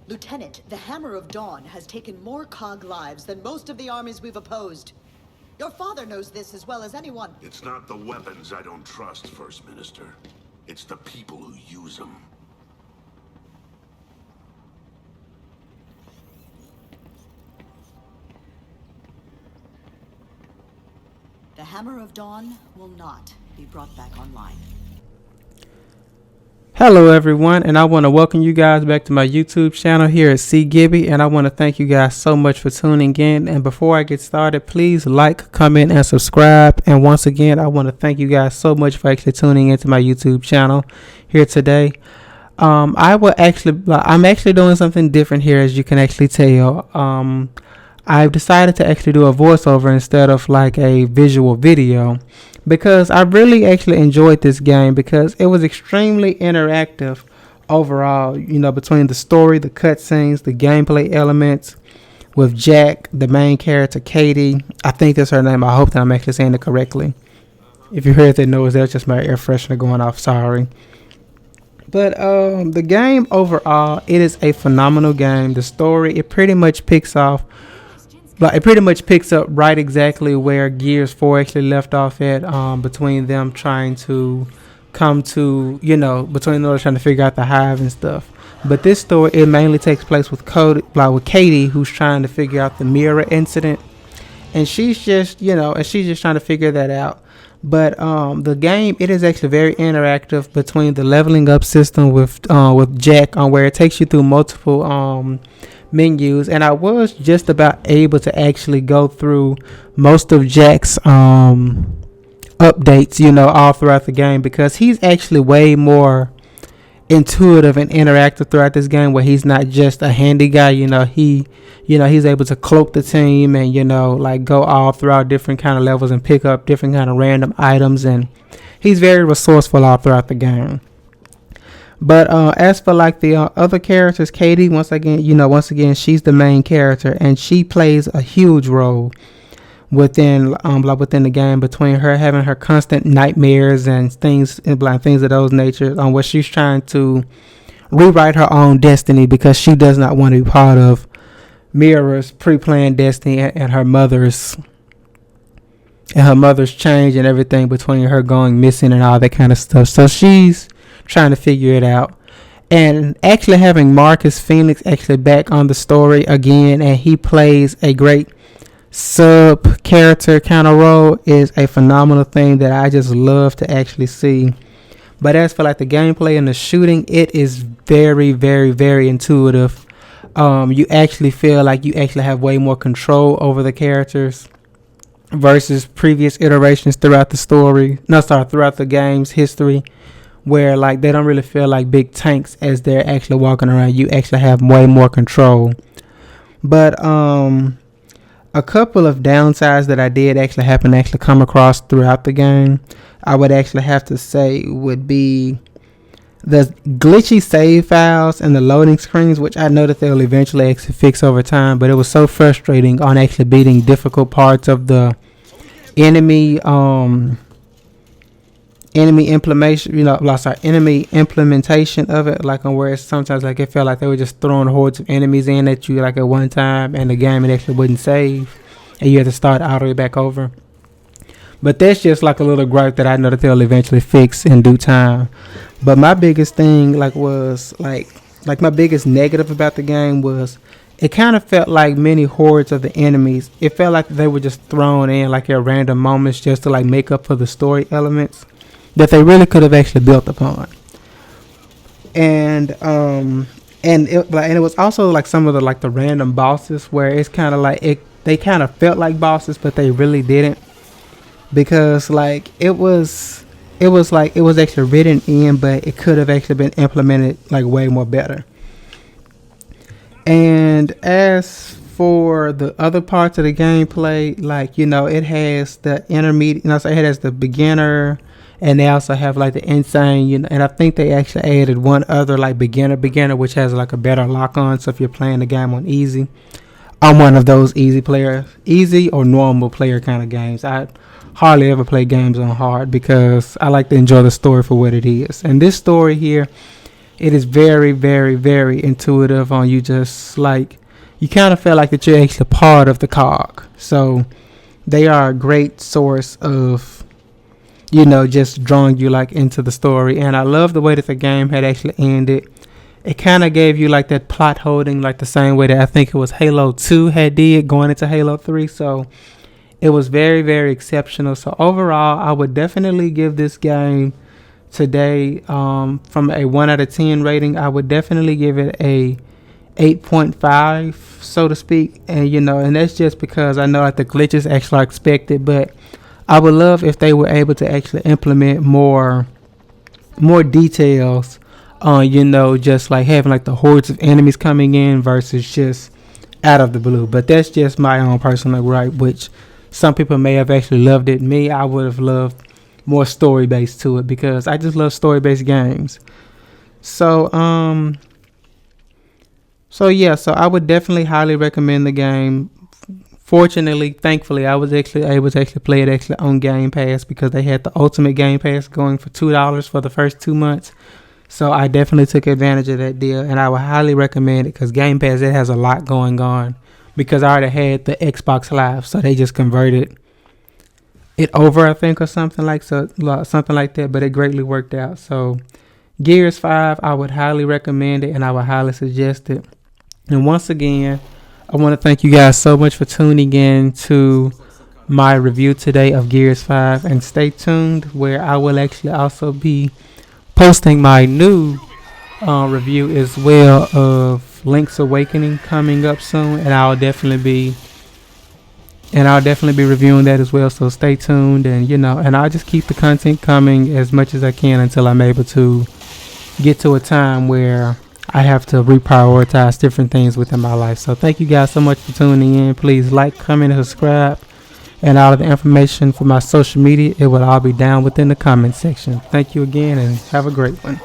Lieutenant, the Hammer of Dawn has taken more COG lives than most of the armies we've opposed. Your father knows this as well as anyone. It's not the weapons I don't trust, First Minister. It's the people who use them. The Hammer of Dawn will not be brought back online. Hello everyone, and I want to welcome you guys back to my YouTube channel here at C Gibby, and I want to thank you guys so much for tuning in. And before I get started, please like, comment, and subscribe. And once again, I want to thank you guys so much for actually tuning into my YouTube channel here today. I'm actually doing something different here, as you can actually tell. I've decided to actually do a voiceover instead of like a visual video, because I really actually enjoyed this game because it was extremely interactive overall, between the story, the cutscenes, the gameplay elements with Jack, the main character, Katie. I think that's her name. I hope that I'm actually saying it correctly. If you heard that noise, that's just my air freshener going off. Sorry. But the game overall, it is a phenomenal game. The story, it pretty much picks up right exactly where Gears 4 actually left off at, between them trying to come to, between them trying to figure out the hive and stuff. But this story, it mainly takes place with Katie, who's trying to figure out the mirror incident. And she's just, trying to figure that out. But the game, it is actually very interactive between the leveling up system with Jack, where it takes you through multiple menus, and I was just about able to actually go through most of Jack's updates, all throughout the game, because he's actually way more intuitive and interactive throughout this game, where he's not just a handy guy. He's able to cloak the team and like go all throughout different kind of levels and pick up different kind of random items, and he's very resourceful all throughout the game. But as for like the other characters, Katie, once again, she's the main character, and she plays a huge role within the game, between her having her constant nightmares and things of those natures, on where she's trying to rewrite her own destiny, because she does not want to be part of Mira's pre-planned destiny and her mother's change and everything, between her going missing and all that kind of stuff. So she's trying to figure it out, and actually having Marcus Phoenix actually back on the story again, and he plays a great sub character kind of role, is a phenomenal thing that I just love to actually see. But as for like the gameplay and the shooting, it is very, very, very intuitive. You actually feel like you actually have way more control over the characters versus previous iterations throughout the game's history, where like they don't really feel like big tanks as they're actually walking around. You actually have way more control. But a couple of downsides that I did actually come across throughout the game, I would actually have to say, would be the glitchy save files and the loading screens, which I know that they'll eventually actually fix over time. But it was so frustrating on actually beating difficult parts of the enemy implementation of it, like on where it's sometimes like it felt like they were just throwing hordes of enemies in at you like at one time, and the game, it actually wouldn't save, and you had to start all the way back over. But that's just like a little gripe that I know that they'll eventually fix in due time. But my biggest thing was my biggest negative about the game was, it kind of felt like many hordes of the enemies, it felt like they were just thrown in like at random moments just to like make up for the story elements that they really could have actually built upon. And it was also like some of the random bosses, where it's kind of like they kind of felt like bosses, but they really didn't, because like it was actually written in, but it could have actually been implemented like way more better. And as for the other parts of the gameplay, it has the intermediate, it has the beginner, and they also have like the insane, and I think they actually added one other like beginner, which has like a better lock on. So if you're playing the game on easy, I'm one of those easy or normal player kind of games. I hardly ever play games on hard because I like to enjoy the story for what it is. And this story here, It is very, very, very intuitive on you. Just like you kind of feel like that you're actually part of the cog. So they are a great source of, just drawing you like into the story. And I love the way that the game had actually ended. It kind of gave you like that plot holding, like the same way that I think it was Halo 2 had did going into Halo 3. So it was very, very exceptional. So overall, I would definitely give this game today, from a 1 out of 10 rating, I would definitely give it a 8.5, so to speak. And and that's just because I know like the glitches actually are expected, but I would love if they were able to actually implement more details on just like having like the hordes of enemies coming in versus just out of the blue. But that's just my own personal gripe, which some people may have actually loved it. Me, I would have loved more story based to it because I just love story based games. So so I would definitely highly recommend the game. Fortunately, thankfully, I was actually able to play it actually on Game Pass because they had the Ultimate Game Pass going for $2 for the first 2 months. So I definitely took advantage of that deal, and I would highly recommend it because Game Pass, it has a lot going on. Because I already had the Xbox Live, so they just converted it over, I think, or something like that. But it greatly worked out. So Gears 5, I would highly recommend it, and I would highly suggest it. And once again, I want to thank you guys so much for tuning in to my review today of Gears 5. And stay tuned where I will actually also be posting my new review as well of Link's Awakening coming up soon. And I'll definitely be reviewing that as well. So stay tuned, and I'll just keep the content coming as much as I can until I'm able to get to a time where I have to reprioritize different things within my life. So thank you guys so much for tuning in. Please like, comment, and subscribe. And all of the information for my social media, it will all be down within the comment section. Thank you again, and have a great one.